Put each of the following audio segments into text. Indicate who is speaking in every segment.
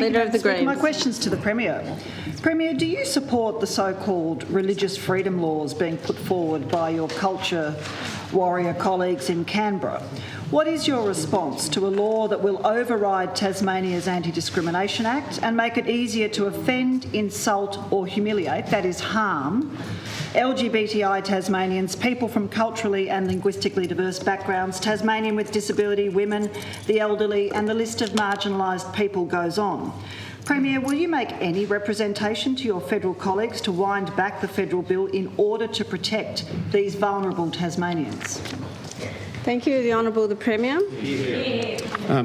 Speaker 1: Leader of the Greens.
Speaker 2: My question's to the Premier. Premier, do you support the so-called religious freedom laws being put forward by your culture warrior colleagues in Canberra? What is your response to a law that will override Tasmania's Anti-Discrimination Act and make it easier to offend, insult or humiliate, that is harm, LGBTI Tasmanians, people from culturally and linguistically diverse backgrounds, Tasmanian with disability, women, the elderly, and the list of marginalised people goes on? Premier, will you make any representation to your federal colleagues to wind back the federal bill in order to protect these vulnerable Tasmanians?
Speaker 1: Thank you. The Honourable the Premier.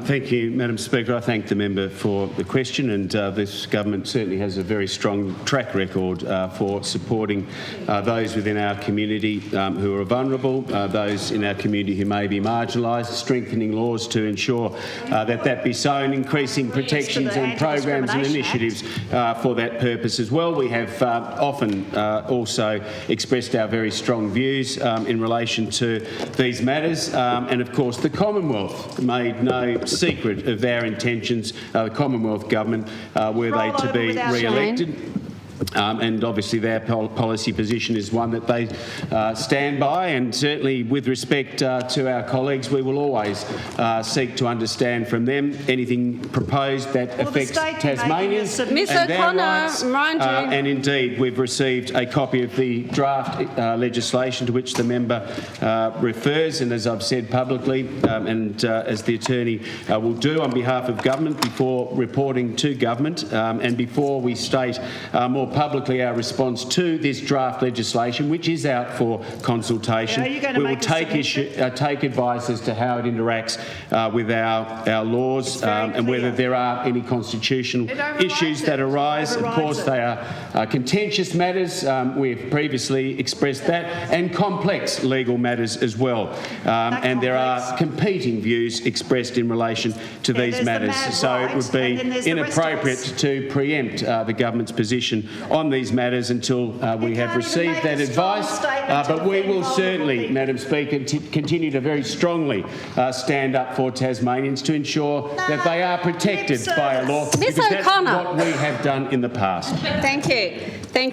Speaker 3: Thank you, Madam Speaker. I thank the member for the question, and this government certainly has a very strong track record for supporting those within our community who are vulnerable, those in our community who may be marginalised, strengthening laws to ensure that be so, and increasing protections and programs and initiatives for that purpose as well. We have often also expressed our very strong views in relation to these matters. And of course the Commonwealth made no secret of their intentions, the Commonwealth Government, were they to be re-elected. And obviously their policy position is one that they stand by, and certainly with respect to our colleagues, we will always seek to understand from them anything proposed that affects Tasmanians and their rights. And indeed, we've received a copy of the draft legislation to which the member refers, and as I've said publicly, and as the Attorney will do on behalf of government before reporting to government, and before we state more publicly our response to this draft legislation, which is out for consultation. We will take advice as to how it interacts with our laws and whether there are any constitutional issues that arise. Of course, they are contentious matters. We've previously expressed that, and complex legal matters as well. And there are competing views expressed in relation to these matters. So it would be inappropriate to preempt the government's position on these matters until we have received that advice. But we will certainly, Madam Speaker, continue to very strongly stand up for Tasmanians to ensure that they are protected by a law, because that's what we have done in the past.
Speaker 1: Thank you.